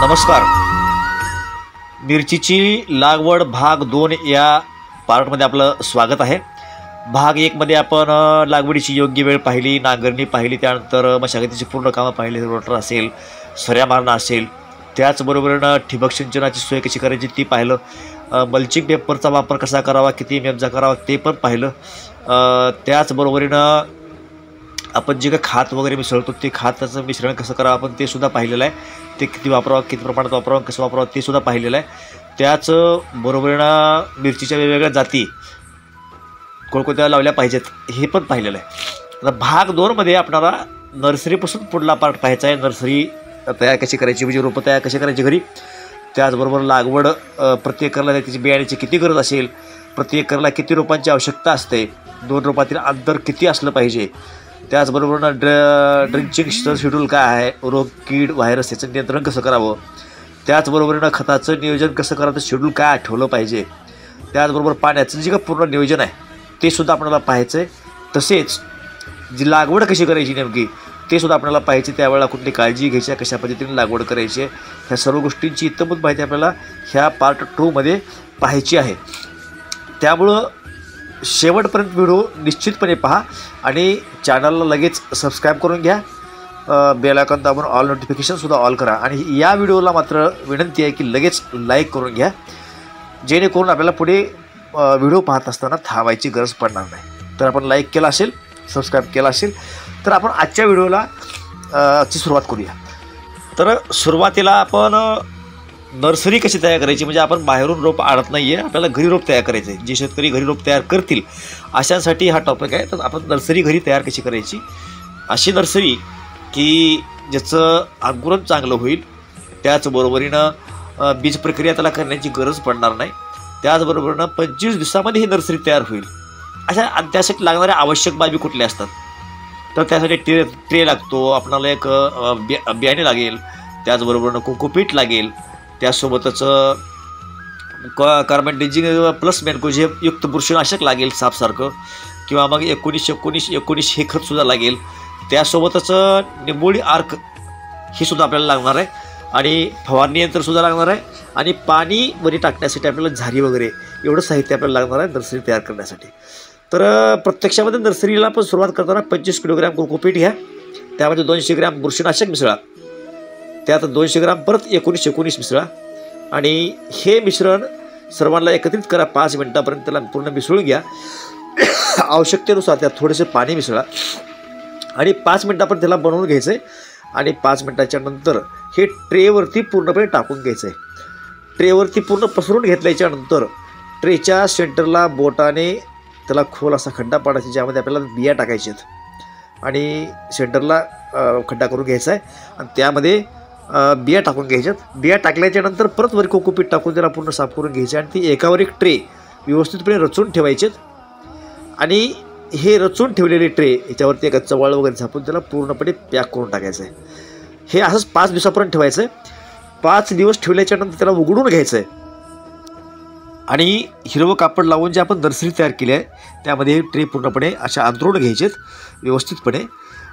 नमस्कार. मिरचीची लागवड भाग 2 या पार्टमध्ये आपलं स्वागत आहे. भाग 1 मध्ये आपण लागवडीची योग्य वेळ पाहिली, नांगरणी पाहिली, त्यानंतर मशागतीची पूर्ण कामं पाहिली, रोटर असेल, सऱ्या मारणं असेल, त्याचबरोबरीनं ठिबक सिंचनाची सोय कशी करायची ती पाहिलं, मल्चिंग पेपरचा वापर कसा करावा, किती एमएमचा करावा ते पण पाहिलं. त्याचबरोबरीनं आपण जे काही खत वगैरे मिसळतो ते खताचं मिश्रण कसं करावं आपण ते सुद्धा पाहिलेलं आहे. ते किती वापरावं, किती प्रमाणात वापरावं, कसं वापरावं ते सुद्धा पाहिलेलं आहे. त्याचबरोबरीनं मिरचीच्या वेगवेगळ्या जाती कोणकोणत्या लावल्या पाहिजेत हे पण पाहिलेलं आहे. आता भाग 2 मध्ये आपल्याला नर्सरीपासून पुढला पार्ट पाहायचा आहे. नर्सरी तयार कशी करायची, म्हणजे रोपं तयार कशी करायची घरी, त्याचबरोबर लागवड प्रत्येक एकरला त्याची बियाण्याची किती गरज असेल, प्रत्येक एकरला किती रोपांची आवश्यकता असते, 2 रोपातील अंतर किती असलं पाहिजे, त्याचबरोबर ड्रिंचिंग शेड्यूल काय आहे, रोग कीड व्हायरस याचं नियंत्रण कसं करावं, त्याचबरोबरीनं खताचं नियोजन कसं करायचं, शेड्यूल काय आठवलं पाहिजे, त्याचबरोबर पाण्याचं जे काय पूर्ण नियोजन आहे ते सुद्धा आपल्याला पाहायचं आहे. तसेच जी लागवड कशी करायची नेमकी ते सुद्धा आपल्याला पाहायचे, त्यावेळेला कुठली काळजी घ्यायची, कशा पद्धतीने लागवड करायची आहे, ह्या सर्व गोष्टींची इत्तमत माहिती आपल्याला ह्या पार्ट 2 मध्ये पाहायची आहे. त्यामुळं शेवटपर्यंत व्हिडिओ निश्चितपणे पहा आणि चॅनलला लगेच सबस्क्राईब करून घ्या. बेल आयकॉन दाबून ऑल नोटिफिकेशनसुद्धा ऑल करा आणि या व्हिडिओला मात्र विनंती आहे की लगेच लाईक करून घ्या, जेणेकरून आपल्याला पुढे व्हिडिओ पाहत असताना थांबायची गरज पडणार नाही. तर आपण लाईक केला असेल, सबस्क्राईब केला असेल तर आपण आजच्या व्हिडिओला ची सुरुवात करूया. तर सुरुवातीला आपण नर्सरी कशी तयार करायची, म्हणजे आपण बाहेरून रोप आणत नाही आहे, आपल्याला घरी रोप तयार करायचं आहे. जे शेतकरी घरी रोप तयार करतील अशांसाठी हा टॉपिक आहे. तर आपण नर्सरी घरी तयार कशी करायची, अशी नर्सरी की ज्याचं अंकुरण चांगलं होईल, त्याचबरोबरीनं बीज प्रक्रिया त्याला करण्याची गरज पडणार नाही, त्याचबरोबरीनं 25 दिवसामध्ये ही नर्सरी तयार होईल. अशा त्यासाठी लागणाऱ्या आवश्यक बाबी कुठल्या असतात, तर त्यासाठी ट्रे लागतो, आपणाला एक बियाणे लागेल, त्याचबरोबरीनं कोकोपीट लागेल, त्यासोबतच कार्बन डेजिंग प्लस मॅन्कोझियम युक्त बुरशीनाशक लागेल सापसारखं, किंवा मग 19-19-19 हे खतसुद्धा लागेल. त्यासोबतच निंबोळी आर्क हे सुद्धा आपल्याला लागणार आहे आणि फवारणी यंत्रसुद्धा लागणार आहे आणि पाणी वरी टाकण्यासाठी आपल्याला झारी वगैरे एवढं साहित्य आपल्याला लागणार आहे नर्सरी तयार करण्यासाठी. तर प्रत्यक्षामध्ये नर्सरीला पण सुरुवात करताना 25 किलोग्रॅम कोकोपीट घ्या, त्यामध्ये 200 ग्रॅम बुरशीनाशक मिसळा, त्यात 200 ग्राम परत 19-19 मिसळा आणि हे मिश्रण सर्वांना एकत्रित करा. 5 मिनटापर्यंत त्याला पूर्ण मिसळून घ्या. आवश्यकतेनुसार त्यात थोडेसे पाणी मिसळा आणि 5 मिनटापर्यंत त्याला बनवून घ्यायचं आहे आणि 5 मिनटाच्या नंतर हे ट्रेवरती पूर्णपणे टाकून घ्यायचं आहे. ट्रेवरती पूर्ण पसरून घेतल्याच्यानंतर ट्रेच्या सेंटरला बोटाने त्याला खोल असा खड्डा पाडायचा, ज्यामध्ये आपल्याला बिया टाकायच्या आहेत आणि सेंटरला खड्डा करून घ्यायचा आहे आणि त्यामध्ये बिया टाकून घ्यायच्यात. बिया टाकल्याच्यानंतर परत वर कोकोपीट टाकून त्याला पूर्ण साफ करून घ्यायचे आणि ती एकावर एक ट्रे व्यवस्थितपणे रचून ठेवायचेत आणि हे रचून ठेवलेले ट्रे याच्यावरती एका चवळ वगैरे झापून त्याला पूर्णपणे पॅक करून टाकायचं आहे. हे असंच 5 दिवसापर्यंत ठेवायचं आहे. 5 दिवस ठेवल्याच्यानंतर त्याला उघडून घ्यायचं आहे आणि हिरवं कापड लावून जे आपण नर्सरी तयार केली आहे त्यामध्ये ट्रे पूर्णपणे अशा अंतरून घ्यायचेत व्यवस्थितपणे.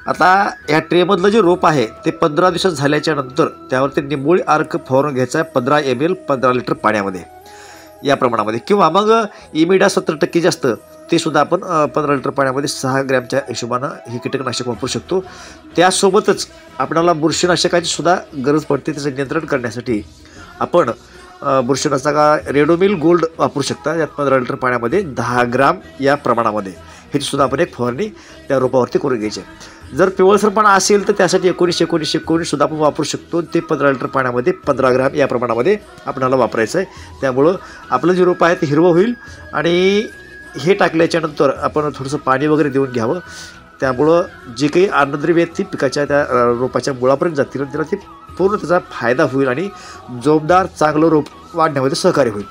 आता या ट्रेमधलं जे रोप आहे ते 15 दिवसात झाल्याच्या नंतर त्यावरती निंबोळी आर्क फवारून घ्यायचा आहे 15 ml 15 लिटर पाण्यामध्ये या प्रमाणामध्ये, किंवा मग इमिडा 70% जास्त ते सुद्धा आपण 15 लिटर पाण्यामध्ये 6 ग्रॅमच्या हिशोबानं हे कीटकनाशक वापरू शकतो. त्यासोबतच आपल्याला बुरशीनाशकाची सुद्धा गरज पडते. त्याचं नियंत्रण करण्यासाठी आपण बुरशीनाशक रेडोमिल गोल्ड वापरू शकता. यात 15 लिटर पाण्यामध्ये 10 ग्राम या प्रमाणामध्ये हे सुद्धा आपण एक फवारणी त्या रोपावरती करून घ्यायची. जर पिवळसरपणा असेल तर त्यासाठी 19-19-19 सुद्धा आपण वापरू शकतो. ते 15 लिटर पाण्यामध्ये 15 ग्राम या प्रमाणामध्ये आपल्याला वापरायचं आहे. त्यामुळं आपलं जे रोप आहे ते हिरवं होईल आणि हे टाकल्याच्यानंतर आपण थोडंसं पाणी वगैरे देऊन घ्यावं. त्यामुळं जे काही अन्नद्रव्य आहेत ती पिकाच्या त्या रोपाच्या मुळापर्यंत जातील आणि त्याला ते पूर्ण त्याचा फायदा होईल आणि जोमदार चांगलं रोप वाढण्यामध्ये सहकार्य होईल.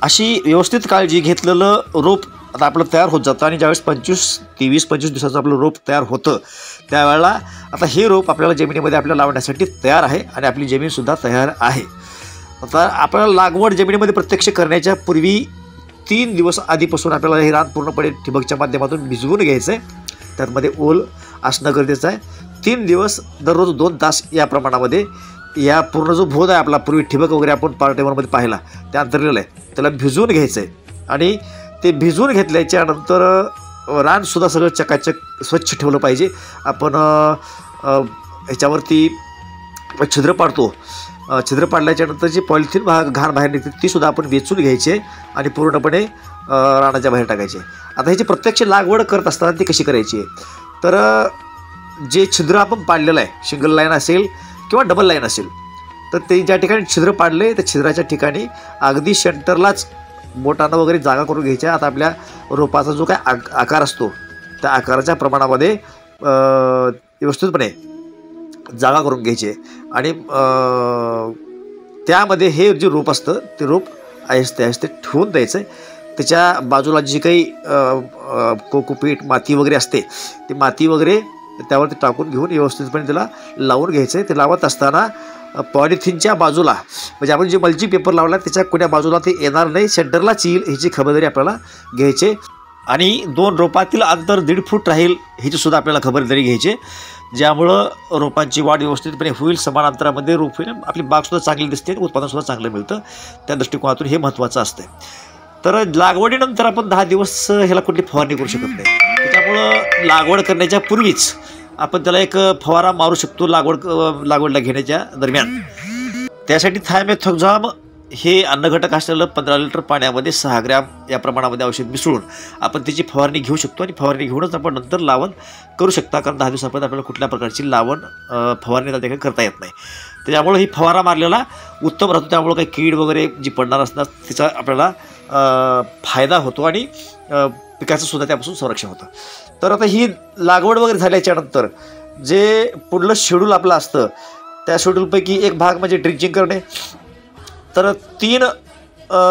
अशी व्यवस्थित काळजी घेतलेलं रोप आता आपलं तयार होत जातं आणि ज्यावेळेस 23-25 दिवसाचं आपलं रोप तयार होतं त्यावेळेला आता हे रोप आपल्याला जमिनीमध्ये आपल्याला लावण्यासाठी तयार आहे आणि आपली जमीनसुद्धा तयार आहे. आता आपल्याला लागवड जमिनीमध्ये प्रत्यक्ष करण्याच्या पूर्वी 3 दिवस आधीपासून आपल्याला हे रान पूर्णपणे ठिबकच्या माध्यमातून भिजवून घ्यायचं आहे. त्यामध्ये ओल असणं गरजेचं आहे. 3 दिवस दररोज 2 तास या प्रमाणामध्ये या पूर्ण जो भोद आहे आपला पूर्वी ठिबक वगैरे आपण पार्ट मध्ये पाहिला त्या अंतरलेलं आहे त्याला भिजवून घ्यायचं आहे आणि ते भिजवून घेतल्याच्या नंतर रानसुद्धा सगळं चकाचक स्वच्छ ठेवलं पाहिजे. आपण ह्याच्यावरती छिद्र पाडतो. छिद्र पाडल्याच्यानंतर जी पॉलिथिन घाण बाहेर निघते तीसुद्धा आपण वेचून घ्यायचे आणि पूर्णपणे रानाच्या बाहेर टाकायचे. आता ह्याची प्रत्यक्ष लागवड करत असताना ती कशी करायची आहे तर जे छिद्र आपण पाडलेलं आहे सिंगल लाईन असेल किंवा डबल लाईन असेल तर ते ज्या ठिकाणी छिद्र पाडले त्या छिद्राच्या ठिकाणी अगदी सेंटरलाच बोटानं वगैरे जागा करून घ्यायच्या. आता आपल्या रोपाचा जो काय आकार असतो त्या आकाराच्या प्रमाणामध्ये व्यवस्थितपणे जागा करून घ्यायचे आणि त्यामध्ये हे जे रोप असतं ते रोप आहिस्ते आहिस्ते ठेवून द्यायचं. त्याच्या बाजूला जी काही कोकोपीट माती वगैरे असते ती माती वगैरे त्यावरती टाकून घेऊन व्यवस्थितपणे त्याला लावून घ्यायचं आहे. ते लावत असताना पॉलिथिनच्या बाजूला म्हणजे आपण जे मल्चिंग पेपर लावला त्याच्या कोण्या बाजूला ते येणार नाही सेंटरलाच येईल ह्याची खबरदारी आपल्याला घ्यायची आणि 2 रोपातील अंतर 1.5 फूट राहील ह्याचीसुद्धा आपल्याला खबरदारी घ्यायची ज्यामुळं रोपांची वाढ व्यवस्थितपणे होईल. समान अंतरामध्ये रोप होईल आपली बागसुद्धा चांगली दिसते उत्पादनसुद्धा चांगलं मिळतं. त्या दृष्टिकोनातून हे महत्त्वाचं असतं. तर लागवडीनंतर आपण 10 दिवस ह्याला कुठली फवारणी करू शकत नाही. त्याच्यामुळं लागवड करण्याच्या पूर्वीच आपण त्याला एक फवारा मारू शकतो लागवडला घेण्याच्या दरम्यान. त्यासाठी थायमेथोक्झाम हे अन्नघटक असलेलं 15 लिटर पाण्यामध्ये 6 ग्रॅम या प्रमाणामध्ये औषध मिसळून आपण त्याची फवारणी घेऊ शकतो आणि फवारणी घेऊनच आपण नंतर लावण करू शकता. कारण 10 दिवसापर्यंत आपल्याला कुठल्या प्रकारची लावण फवारणी देखील करता येत नाही. त्याच्यामुळे ही फवारा मारलेला उत्तम राहतो. त्यामुळे काही कीड वगैरे जी पडणार असतात तिचा आपल्याला फायदा होतो आणि पिकाचं सुद्धा त्यापासून संरक्षण होतं. तर आता ही लागवड वगैरे झाल्याच्यानंतर जे पुढलं शेड्यूल आपलं असतं त्या शेड्यूलपैकी एक भाग म्हणजे ड्रिंचिंग करणे. तर 3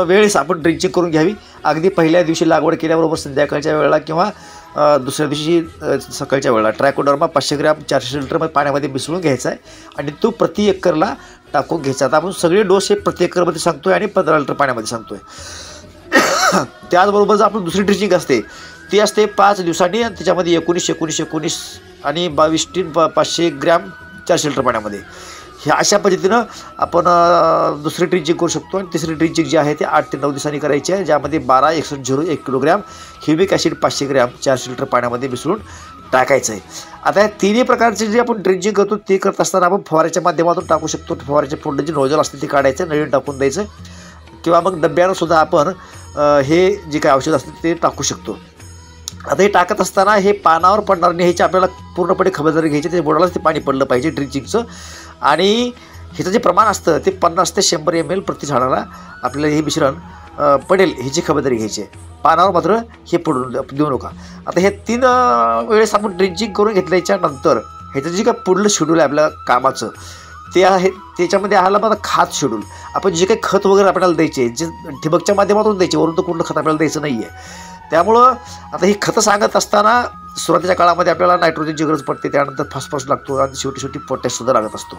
वेळेस आपण ड्रिंचिंग करून घ्यावी. अगदी पहिल्या दिवशी लागवड केल्याबरोबर संध्याकाळच्या वेळेला किंवा दुसऱ्या दिवशी सकाळच्या वेळेला ट्रायकोडर्मा 500 ग्रॅम 400 लिटर पाण्यामध्ये मिसळून घ्यायचा आहे आणि तो प्रति एकरला टाकून घ्यायचा. आता आपण सगळे डोस हे प्रति एकरमध्ये सांगतो आहे आणि 15 लिटर पाण्यामध्ये सांगतो आहे. त्याचबरोबर जर आपण दुसरी ड्रिंचिंग असते ती असते 5 दिवसांनी आणि त्याच्यामध्ये 19 आणि 22 500 ग्रॅम 400 लिटर पाण्यामध्ये. ह्या अशा पद्धतीनं आपण दुसरी ड्रिंचिंग करू शकतो. आणि तिसरी ड्रिंचिंग जी आहे ती 8 ते 9 दिवसांनी करायची आहे ज्यामध्ये 12-61-0 kilogram humic acid 500 gram 400 litre पाण्यामध्ये मिसळून टाकायचं आहे. आता या तिन्ही प्रकारचे जे आपण ड्रिंचिंग करतो ते करत असताना आपण फवाऱ्याच्या माध्यमातून टाकू शकतो. फवाऱ्याच्या पुढे जे नोजल असते ते काढायचं नवीन टाकून द्यायचं किंवा मग डब्यानं सुद्धा आपण हे जे काही औषध असते ते टाकू शकतो. आता हे टाकत असताना हे पानावर पडणार नाही ह्याची आपल्याला पूर्णपणे खबरदारी घ्यायची. ते बोर्डालाच ते पाणी पडलं पाहिजे ड्रिंचिंगचं. आणि ह्याचं जे प्रमाण असतं ते 50 ते 100 ml प्रति झाडाला आपल्याला हे मिश्रण पडेल ह्याची खबरदारी घ्यायची आहे. पानावर मात्र हे पडून देऊ नका. आता हे 3 वेळेस आपण ड्रिंचिंग करून घेतल्याच्या नंतर ह्याचं जे काय पुढलं शेड्यूल आहे आपल्या कामाचं ते आहे त्याच्यामध्ये आला माझा खत शेड्यूल. आपण जे काही खत वगैरे आपल्याला द्यायचे जे ठिबकच्या माध्यमातून द्यायचे वरून तर कुठलं खत आपल्याला द्यायचं नाही आहे. त्यामुळं आता ही खतं सांगत असताना सुरुवातीच्या काळामध्ये आपल्याला नायट्रोजनची गरज पडते त्यानंतर फॉस्फरस लागतो आणि शेवटी पोटॅशसुद्धा लागत असतो.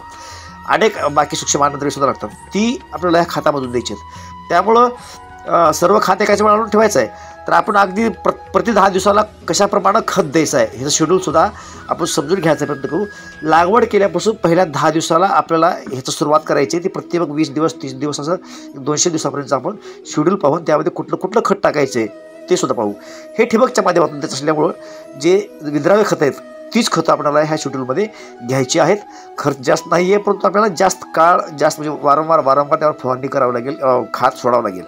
अनेक बाकी सूक्ष्म अन्नद्रव्येसुद्धा लागतात ती आपल्याला ह्या खातामधून द्यायची आहेत. त्यामुळं सर्व खाते एकाच्या वेळावर ठेवायचं आहे. तर आपण अगदी प्रति 10 दिवसाला कशाप्रमाणे खत द्यायचं आहे ह्याचं शेड्यूलसुद्धा आपण समजून घ्यायचा प्रयत्न करू. लागवड केल्यापासून पहिल्या 10 दिवसाला आपल्याला ह्याचं सुरुवात करायची ती प्रत्येक 20 दिवस 30 दिवस असं 200 दिवसापर्यंत आपण शेड्यूल पाहून त्यामध्ये कुठलं खत टाकायचं आहे ते सुद्धा पाहू. हे ठिबकच्या माध्यमातून देत असल्यामुळं जे विद्राव्य खतं आहेत तीच खतं आपल्याला ह्या शेड्यूलमध्ये घ्यायची आहेत. खर्च जास्त नाही आहे परंतु आपल्याला जास्त म्हणजे वारंवार त्यावर फवारणी करावं लागेल खत सोडावं लागेल.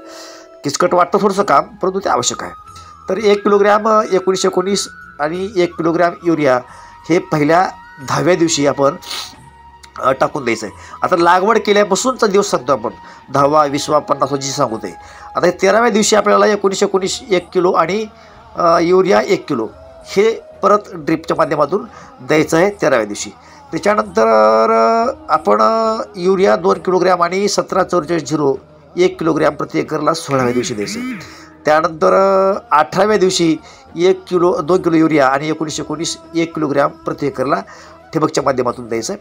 किचकट वाटतं थोडंसं काम परंतु ते आवश्यक आहे. तर 1 किलोग्रॅम 19-19 आणि 1 किलोग्रॅम युरिया हे पहिल्या 10व्या दिवशी आपण टाकून द्यायचं आहे. आता लागवड केल्यापासूनचा दिवस सांगतो आपण 10वा 20वा 50वा जी सांगतो आहे. आता हे 13व्या दिवशी आपल्याला 19-19 1 किलो आणि युरिया 1 किलो हे परत ड्रिपच्या माध्यमातून द्यायचं आहे 13व्या दिवशी. त्याच्यानंतर आपण युरिया 2 किलोग्रॅम आणि 17-44-0 1 किलोग्रॅम प्रति एकरला 16व्या दिवशी द्यायचं. त्यानंतर 18व्या दिवशी 2 किलो युरिया आणि 19-19 1 किलोग्रॅम प्रति एकरला ठिबकच्या माध्यमातून द्यायचं.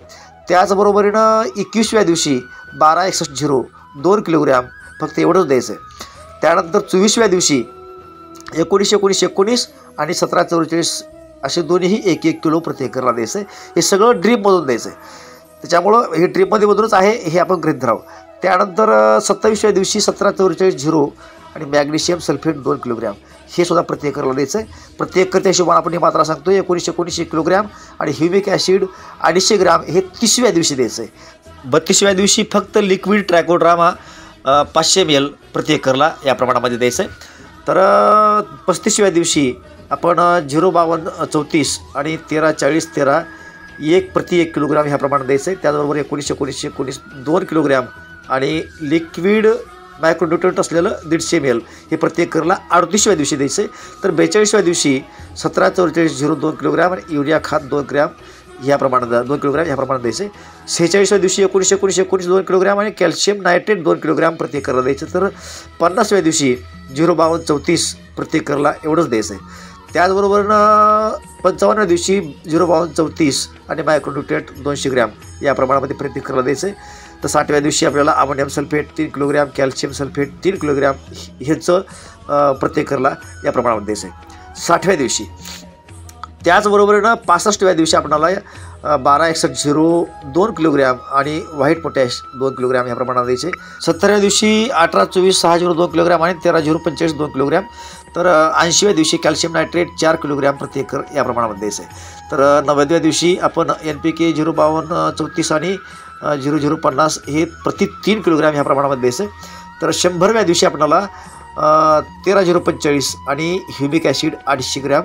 त्याचबरोबरीनं 21व्या दिवशी 12-61-0 2 किलोग्रॅम फक्त एवढंच द्यायचं. त्यानंतर 24व्या दिवशी 19-19-19 आणि 17-44 असे दोन्हीही 1-1 किलो प्रति एकरला द्यायचं. हे सगळं ड्रीपमधून द्यायचं. त्याच्यामुळं हे ड्रीपमध्ये मधूनच आहे हे आपण गृहीत धरावं. त्यानंतर 27व्या दिवशी 1744 आणि मॅग्नेशियम सल्फेट 2 किलोग्रॅम हे सुद्धा प्रति एकरला द्यायचं आहे. प्रति एकरच्या हिशोबाने आपण ही मात्रा सांगतो. 19 किलोग्रॅम आणि ह्युमिक ॲसिड 250 ग्रॅम हे 30व्या दिवशी द्यायचं आहे. 32व्या दिवशी फक्त लिक्विड ट्रायकोड्रामा 500 ml प्रति एकरला या प्रमाणामध्ये द्यायचं आहे. तर 35व्या दिवशी आपण 05234 आणि 1340-13 1 प्रति 1 किलोग्राम ह्या प्रमाणात द्यायचं आहे. त्याचबरोबर 19 2 किलोग्रॅम आणि लिक्विड मायक्रोन्यूट्रंट असलेलं 150 ml हे प्रति एकरला 38व्या दिवशी द्यायचं आहे. तर 42व्या दिवशी 1744 2 किलोग्रॅम आणि युरिया खात 2 ग्रॅम ह्या प्रमाणात 2 किलोग्रॅम ह्या प्रमाणात द्यायचं आहे. 46व्या दिवशी 19 2 किलोग्रॅम आणि कॅल्शियम नायट्रेट 2 किलोग्रॅम प्रति एकरला द्यायचं. तर 50व्या दिवशी 05234 प्रति एकरला एवढंच द्यायचं आहे. त्याचबरोबर 55व्या दिवशी 05234 आणि मायक्रोन्यूट्रिएंट 200 ग्रॅम या प्रमाणामध्ये प्रति एकरला द्यायचं आहे. तर 60व्या दिवशी आपल्याला ammonium sulphate 3 kilogram calcium sulphate 3 kilogram ह्याचं प्रति एकरला या प्रमाणामध्ये द्यायचं आहे 60व्या दिवशी. त्याचबरोबर 65व्या दिवशी आपल्याला 1261 2 किलोग्रॅम आणि व्हाईट पोटॅश 2 किलोग्रॅम ह्या प्रमाणात द्यायचे. 70व्या दिवशी 1824 2 किलोग्रॅम आणि 1345 2 किलोग्रॅम. तर 80व्या दिवशी कॅल्शियम नायट्रेट 4 किलोग्रॅम प्रति एकर या प्रमाणामध्ये द्यायचं आहे. तर 90व्या दिवशी आपण NPK 05234 आणि 0050 हे प्रति 3 किलोग्रॅम ह्या प्रमाणामध्ये द्यायचं आहे. तर 100व्या दिवशी आपल्याला 13045 आणि ह्युमिक ॲसिड 250 ग्रॅम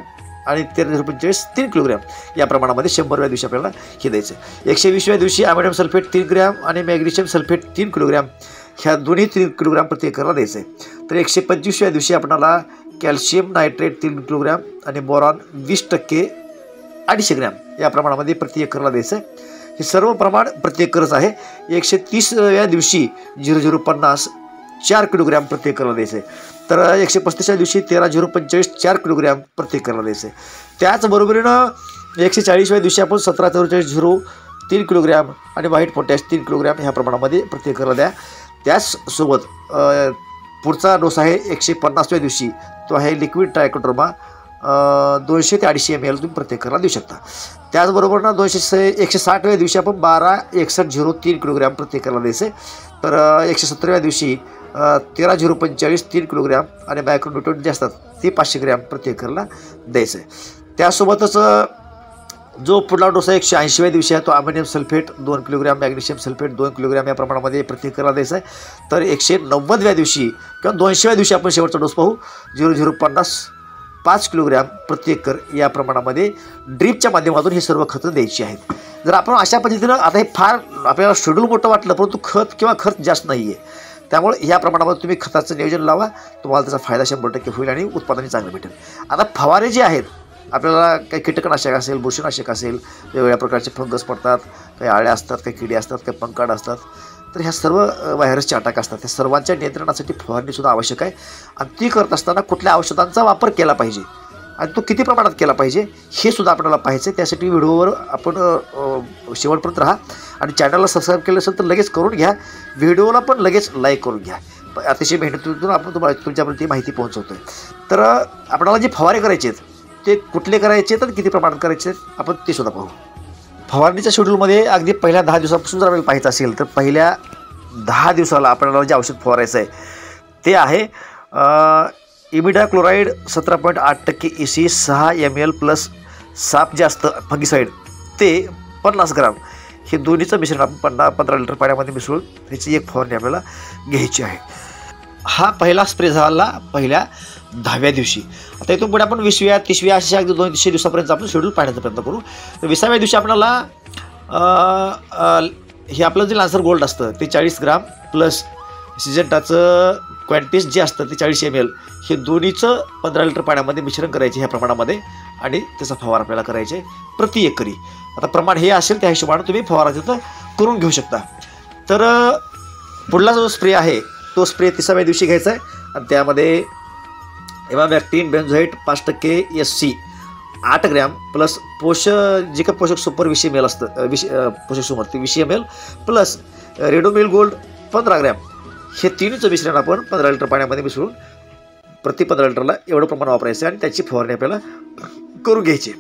आणि 1345 3 किलोग्रॅम या प्रमाणामध्ये 100व्या दिवशी आपल्याला हे द्यायचं आहे. 120व्या दिवशी अमोनियम सल्फेट 3 ग्रॅम आणि मॅग्नेशियम सल्फेट 3 किलोग्रॅम ह्या दोन्ही 3 किलोग्रॅम प्रति एकरला द्यायचं आहे. तर 125व्या दिवशी आपल्याला कॅल्शियम नायट्रेट 3 किलोग्रॅम आणि बोरॉन 20% 250 ग्रॅम या प्रमाणामध्ये प्रति एकरला द्यायचं आहे. हे सर्व प्रमाण प्रति एकरच आहे. 130व्या दिवशी 0050 4 किलोग्रॅम प्रति एकरला द्यायचं आहे. तर 135व्या दिवशी 13045 4 किलोग्रॅम प्रति एकरला द्यायचं आहे. त्याचबरोबरीनं 140व्या दिवशी आपण 1744 3 किलोग्रॅम आणि व्हाईट पोटॅश 3 किलोग्रॅम ह्या प्रमाणामध्ये प्रति एकरला द्या. त्याचसोबत पुढचा डोस आहे 150व्या दिवशी, तो आहे लिक्विड ट्रायकोड्रामा 200 ते 250 ml तुम्ही प्रति एकरला देऊ शकता. त्याचबरोबर 160व्या दिवशी आपण 1261 3 किलोग्रॅम प्रति एकरला द्यायचे. तर 170व्या दिवशी 13045 3 किलोग्रॅम आणि मायक्रोन्यूट्रिएंट जे असतात ते 500 ग्रॅम प्रति एकरला द्यायचं आहे. त्यासोबतच जो पुढला डोस आहे 180व्या दिवशी आहे तो ammonium sulphate 2 kilogram magnesium sulphate 2 kilogram या प्रमाणामध्ये प्रति एकरला द्यायचा आहे. तर 190व्या दिवशी किंवा 200व्या दिवशी आपण शेवटचा डोस पाहू 0050 5 किलोग्रॅम प्रति एकर या प्रमाणामध्ये ड्रीपच्या माध्यमातून हे सर्व खतं द्यायची आहेत. जर आपण अशा पद्धतीनं आता हे फार आपल्याला शेड्यूल मोठं वाटलं परंतु खत किंवा खर्च जास्त नाही आहे, त्यामुळे ह्या प्रमाणामध्ये तुम्ही खताचं नियोजन लावा, तुम्हाला त्याचा फायदा 100% होईल आणि उत्पादनही चांगलं भेटेल. आता फवारे जे आहेत आपल्याला काही कीटकनाशक असेल बुरशीनाशक असेल वेगवेगळ्या प्रकारचे फंगस पडतात, काही आळ्या असतात, काही किडे असतात, काही पंकाड असतात, तर ह्या सर्व व्हायरसचे अटॅक असतात. त्या सर्वांच्या नियंत्रणासाठी फवारणीसुद्धा आवश्यक आहे. आणि ती करत असताना कुठल्या औषधांचा वापर केला पाहिजे आणि तो किती प्रमाणात केला पाहिजे हे सुद्धा आपल्याला पाहायचं आहे. त्यासाठी व्हिडिओवर आपण शेवटपर्यंत राहा आणि चॅनलला सबस्क्राईब केलं असेल तर लगेच करून घ्या. व्हिडिओला पण लगेच लाईक करून घ्या. अतिशय मेहनतीतून आपण तुमच्यापर्यंत ही माहिती पोहोचवतो आहे. तर आपल्याला जे फवारे करायचे आहेत ते कुठले करायचे तर किती प्रमाणात करायचे आहेत आपण ते सुद्धा पाहू. फवारणीच्या शेड्यूलमध्ये अगदी पहिल्या 10 दिवसापासून जर आपल्याला पाहायचं असेल तर पहिल्या 10 दिवसाला आपल्याला जे औषध फवारायचं आहे ते आहे इमिडाक्लोराइड 17.8% EC 6 ml प्लस साप जे असतं फंगिसाईड ते 50 ग्राम हे दोन्हीचं मिश्रण आपण 15 लिटर पाण्यामध्ये मिसळून त्याची एक फवारणी आपल्याला घ्यायची आहे. हा पहिला स्प्रे झाला पहिल्या 10व्या दिवशी. आता इथून पुढे आपण 20व्या 30व्या अशा अगदी 200 दिवसापर्यंत आपण शेड्यूल पाहण्याचा प्रयत्न करू. तर 20व्या दिवशी आपल्याला हे आपलं जे लान्सर गोल्ड असतं ते 40 ग्राम प्लस सिजंटाचं क्वांटिस जे असतं ते 40 ml हे दोन्हीचं 15 लिटर पाण्यामध्ये मिश्रण करायचे ह्या प्रमाणामध्ये आणि त्याचा फवारा आपल्याला करायचे प्रति एकरी. आता प्रमाण हे असेल त्या हिशोबाने तुम्ही फवारा तिथं करून घेऊ शकता. तर पुढला जो स्प्रे आहे तो स्प्रे 30व्या दिवशी घ्यायचा आहे आणि त्यामध्ये emamectin benzoate 5% SC 8 gram plus जे का पोषक सुपर 20 ml असतं पोषक सुपर ते 20 ml plus Ridomil gold 15 gram हे तिन्हीचं मिश्रण आपण 15 लिटर पाण्यामध्ये मिसळून प्रति 15 लिटरला एवढं प्रमाण वापरायचं आणि त्याची फवारणी आपल्याला करून घ्यायची.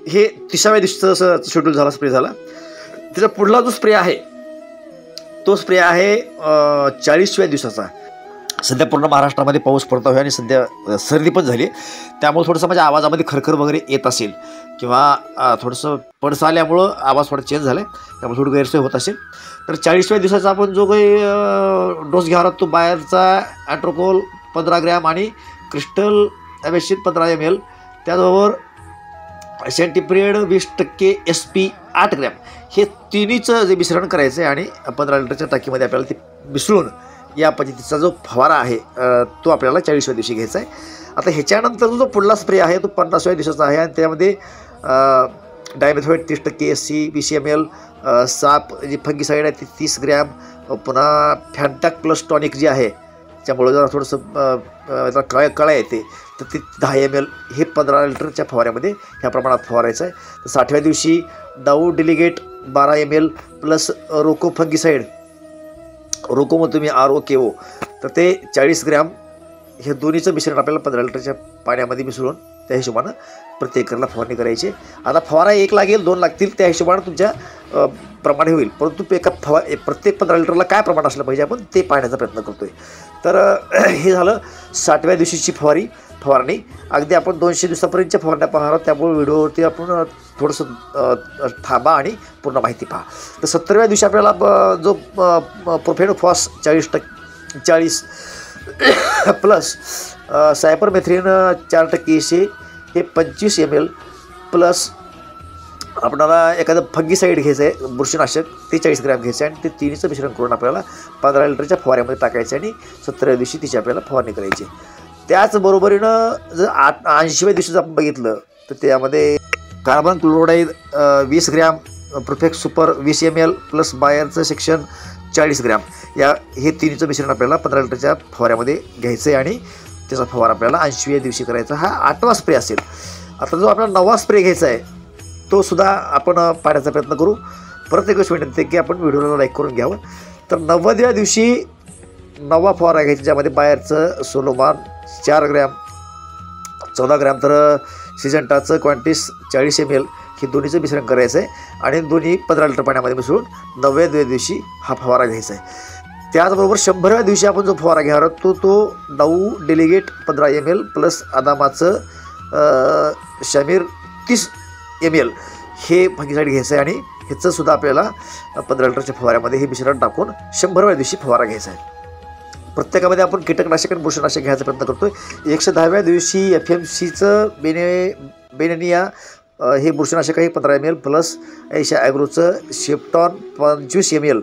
हे 30व्या दिवशीचं शेड्यूल झाला स्प्रे झाला. त्याचा पुढला जो स्प्रे आहे तो स्प्रे आहे 40व्या दिवसाचा. सध्या पूर्ण महाराष्ट्रामध्ये पाऊस पडतो आहे आणि सध्या सर्दी पण झाली, त्यामुळे थोडंसं माझ्या आवाजामध्ये खरखर वगैरे येत असेल किंवा थोडंसं पडसं आल्यामुळं आवाज थोडा चेंज झाला आहे, त्यामुळे थोडी गैरसोय होत असेल. तर 40व्या दिवसाचा आपण जो काही डोस घ्यावा लागतो तो बाहेरचा ॲट्रोकोल 15 ग्रॅम आणि क्रिस्टल ॲबॅसिन 15 ml, त्याचबरोबर सेंटीप्रेड 20% SP 8 ग्रॅम, हे तिन्हीचं जे मिश्रण करायचं आहे आणि 15 लिटरच्या टाकीमध्ये आपल्याला ते मिसळून या पद्धतीचा जो फवारा आहे तो आपल्याला 40व्या दिवशी घ्यायचा आहे. आता ह्याच्यानंतर जो पुढला स्प्रे आहे तो 50व्या दिवसाचा आहे आणि त्यामध्ये डायमेथोएट 30% SC 20 ml, साप जी फंगीसाईड आहे ती 30 ग्रॅम, पुन्हा फॅन्टॅक प्लस टॉनिक जी आहे त्यामुळं जरा थोडंसं कळा येते तर ती 10 ml, हे 15 लिटरच्या फवाऱ्यामध्ये ह्या प्रमाणात फवारायचं आहे. तर 60व्या दिवशी डाऊ डिलिगेट 12 ml प्लस रोको फंगीसाईड, रोको मग तुम्ही ROKO, तर ते 40 ग्रॅम, हे दोन्हीचं मिश्रण आपल्याला 15 लिटरच्या पाण्यामध्ये मिसळून त्या हिशोबानं प्रत्येक एकरला फवारणी करायची. आता फवारा 1 लागेल 2 लागतील त्या हिशोबानं तुमच्या प्रमाणे होईल, परंतु प्रत्येक 15 लिटरला काय प्रमाण असलं पाहिजे आपण ते पाहण्याचा प्रयत्न करतो आहे. तर हे झालं 60व्या दिवशीची फवारणी. अगदी आपण 200 दिवसापर्यंतच्या फवारण्या पाहणार आहोत, त्यामुळे व्हिडिओवरती आपण थोडंसं थांबा आणि पूर्ण माहिती पहा. तर 70व्या दिवशी आपल्याला जो प्रोफेनोफॉस 40 प्लस सायपरमेथ्रिन 4% EC, हे 25 ml प्लस आपल्याला एखादं फंगीसाईड घ्यायचं आहे बुरशीनाशक, ते 40 ग्रॅम घ्यायचं आहे आणि ते तिन्हीचं मिश्रण करून आपल्याला 15 लिटरच्या फवाऱ्यामध्ये टाकायचं आणि 70व्या दिवशी तिची आपल्याला फवारणी करायची. त्याचबरोबरीनं जर 80व्या दिवशीचं आपण बघितलं तर त्यामध्ये carbon chloride 20 gram, Profex super 20 ml plus बायरचं सेक्शन 40 ग्रॅम, हे तिन्हीचं मिश्रण आपल्याला 15 लिटरच्या फवाऱ्यामध्ये घ्यायचं आहे आणि त्याचा फवारा आपल्याला 80व्या दिवशी करायचा. हा 8वा स्प्रे असेल. आता जो आपल्याला 9वा स्प्रे घ्यायचा आहे तो सुद्धा आपण पाहण्याचा प्रयत्न करू. परत एक गोष्ट विनंती की आपण व्हिडिओला लाईक करून घ्यावं. तर 90व्या दिवशी 9वा फवारा घ्यायचा, ज्यामध्ये बाहेरचं सोलोमान 4 ग्रॅम, 14 ग्रॅम, तर सिजंटाचं क्वांटिस 40 ml, हे दोन्हीचं मिश्रण करायचं आहे आणि दोन्ही 15 लिटर पाण्यामध्ये मिसळून 9व्या दिवशी हा फवारा घ्यायचा आहे. त्याचबरोबर 100व्या दिवशी आपण जो फवारा घ्यावा लागतो तो डाऊ डेलिगेट 15 ml प्लस आदामाचं शमीर 30 ml, हे फंगीसाईड घ्यायचं आहे आणि ह्याचंसुद्धा आपल्याला 15 लिटरच्या फवाऱ्यामध्ये हे मिश्रण टाकून 100व्या दिवशी फवारा घ्यायचा आहे. प्रत्येकामध्ये आपण कीटकनाशक आणि बुरशीनाशक घ्यायचा प्रयत्न करतो आहे. 110व्या दिवशी FMCचं बेनेनिया हे बुरशीनाशक आहे 15 ml प्लस ऐशा ॲग्रोचं शेप्टॉन 25 ml,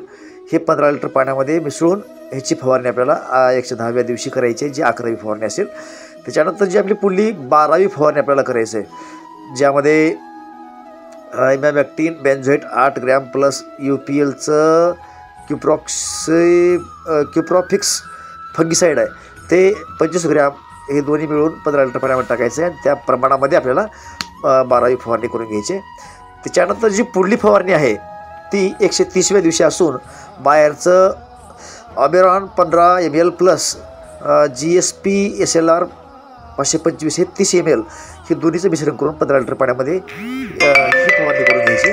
हे 15 लिटर पाण्यामध्ये मिसळून ह्याची फवारणी आपल्याला 110व्या दिवशी करायची आहे, जी 11वी फवारणी असेल. त्याच्यानंतर जी आपली पुढली 12वी फवारणी आपल्याला करायचं आहे, ज्यामध्ये इमॅबॅक्टिन बेन्झोएट 8 ग्रॅम प्लस UPLचं क्युप्रॉफिक्स फंगीसाईड आहे ते 25 ग्रॅम, हे दोन्ही मिळून 15 लिटर पाण्यामध्ये टाकायचं आहे आणि त्या प्रमाणामध्ये आपल्याला 12वी फवारणी करून घ्यायची. त्याच्यानंतर जी पुढली फवारणी आहे ती 130व्या दिवशी असून बाहेरचं अबेरॉन 15 ml प्लस GSP SLR 525 हे 30 ml, हे दोन्हीचं मिश्रण करून 15 लिटर पाण्यामध्ये ही फवारणी करून घ्यायची.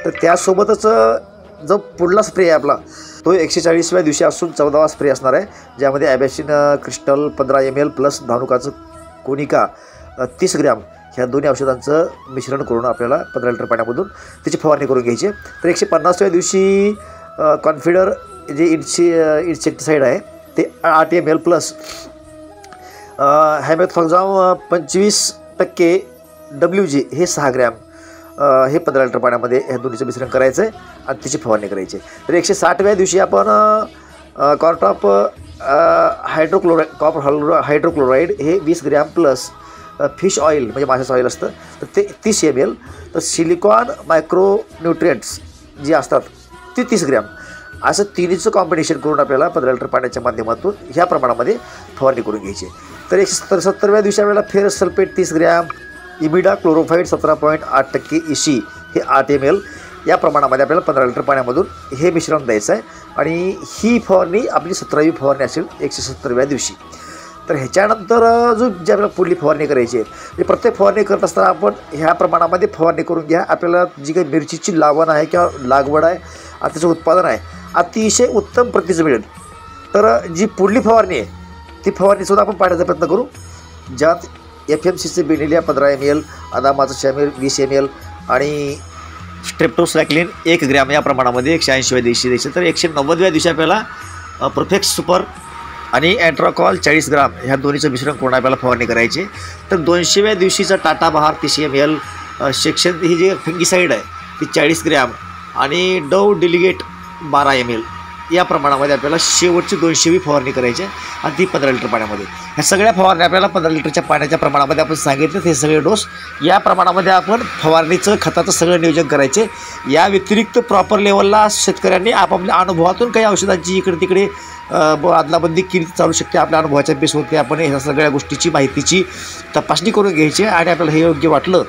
तर त्यासोबतच जो पुढला स्प्रे आहे आपला तो 140व्या दिवशी असून 14वा स्प्रे असणार आहे, ज्यामध्ये ॲबॅसिन क्रिस्टल 15 ml प्लस धानुकाचं कोनिका 30 ग्रॅम, ह्या दोन्ही औषधांचं मिश्रण करून आपल्याला 15 लिटर पाण्यामधून त्याची फवारणी करून घ्यायची. तर 150व्या दिवशी कॉन्फिडर जे इन्सेक्टिसाईड आहे ते 8 ml प्लस हॅमेथॉक्झाम 25% WG हे 6 ग्रॅम, हे 15 लिटर पाण्यामध्ये ह्या दोन्हीचं मिश्रण करायचं आहे आणि त्याची फवारणी करायची. तर 160व्या दिवशी आपण कॉर्टॉप हायड्रोक्लोराईड हे 20 ग्रॅम प्लस फिश ऑइल म्हणजे माशाचं ऑइल असतं तर ते 30 ml, तर सिलिकॉन मायक्रोन्युट्रिएंट्स जे असतात ते 30 ग्रॅम, असं तिन्हीचं कॉम्बिनेशन करून आपल्याला 15 लिटर पाण्याच्या माध्यमातून ह्या प्रमाणामध्ये फवारणी करून घ्यायची. तर 170व्या दिवशी आपल्याला फेरस सल्फेट 30 ग्रॅम, इमिडा क्लोरोफाईड 17.8% EC हे 8 ml, या प्रमाणामध्ये आपल्याला 15 लिटर पाण्यामधून हे मिश्रण द्यायचं आहे आणि ही फवारणी आपली 17वी फवारणी असेल 170व्या दिवशी. तर ह्याच्यानंतर जो जी आपल्याला पुढली फवारणी करायची आहे, म्हणजे प्रत्येक फवारणी करत असताना आपण ह्या प्रमाणामध्ये फवारणी करून घ्या. आपल्याला जी काही मिरचीची लावण आहे किंवा लागवड आहे आणि त्याचं उत्पादन आहे अतिशय उत्तम प्रतीचं मिळेल. तर जी पुढली फवारणी आहे ती फवारणीसुद्धा आपण पाहण्याचा प्रयत्न करू, ज्यात FMCचं बेनिलिया 15 ml, अदामाचं शॅमेल 20 ml आणि स्ट्रेप्टोसायक्लिन 1 ग्रॅम या प्रमाणामध्ये 180व्या दिवशी द्यायचं. तर 190व्या दिवशी आपल्याला प्रोफेक्स सुपर आणि अँट्राकॉल 40 ग्राम ह्या दोन्हीचं मिश्रण करून आपल्याला फवारणी करायची. तर 200व्या दिवशीचा टाटा बहार 30 ml, सेक्शन ही जी फिंगिसाईड आहे ती 40 ग्रॅम आणि डव डिलिगेट 12 ml या प्रमाणामध्ये आपल्याला शेवटची 200वी फवारणी करायची आहे आणि ती 15 लिटर पाण्यामध्ये. ह्या सगळ्या फवारण्या आपल्याला 15 लिटरच्या पाण्याच्या प्रमाणामध्ये आपण सांगितलं हे सगळे डोस या प्रमाणामध्ये आपण फवारणीचं खताचं सगळं नियोजन करायचे. या व्यतिरिक्त प्रॉपर लेवलला शेतकऱ्यांनी आपापल्या अनुभवातून काही औषधांची इकडे तिकडे अदलाबंदी केली चालू शकते. आपल्या अनुभवाच्या बेसवरती आपण ह्या सगळ्या गोष्टीची माहितीची तपासणी करून घ्यायची आणि आपल्याला हे योग्य वाटलं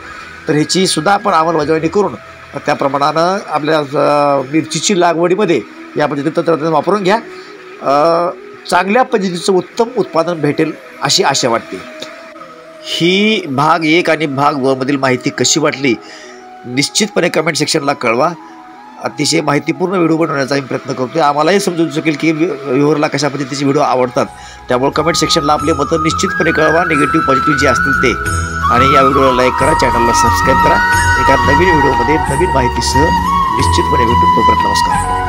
तर ह्याची सुद्धा आपण अंमलबजावणी करून त्या प्रमाणानं आपल्या मिरचीची लागवडीमध्ये या पद्धतीनं तंत्रज्ञान वापरून घ्या. चांगल्या पद्धतीचं उत्तम उत्पादन भेटेल अशी आशा वाटते. ही भाग 1 आणि भाग 2 मधील माहिती कशी वाटली निश्चितपणे कमेंट सेक्शनला कळवा. अतिशय माहितीपूर्ण व्हिडिओ बनवण्याचा आम्ही प्रयत्न करतोय. आम्हालाही समजून शकेल की व्ह्यूअरला कशा पद्धतीचे व्हिडिओ आवडतात. त्यामुळे कमेंट सेक्शनला आपले मतं निश्चितपणे कळवा, निगेटिव्ह पॉझिटिव्ह जे असतील ते. आणि या व्हिडिओला लाईक करा, चॅनलला सबस्क्राईब करा. एका नवीन व्हिडिओमध्ये नवीन माहितीसह निश्चितपणे भेटू. तोपर्यंत नमस्कार.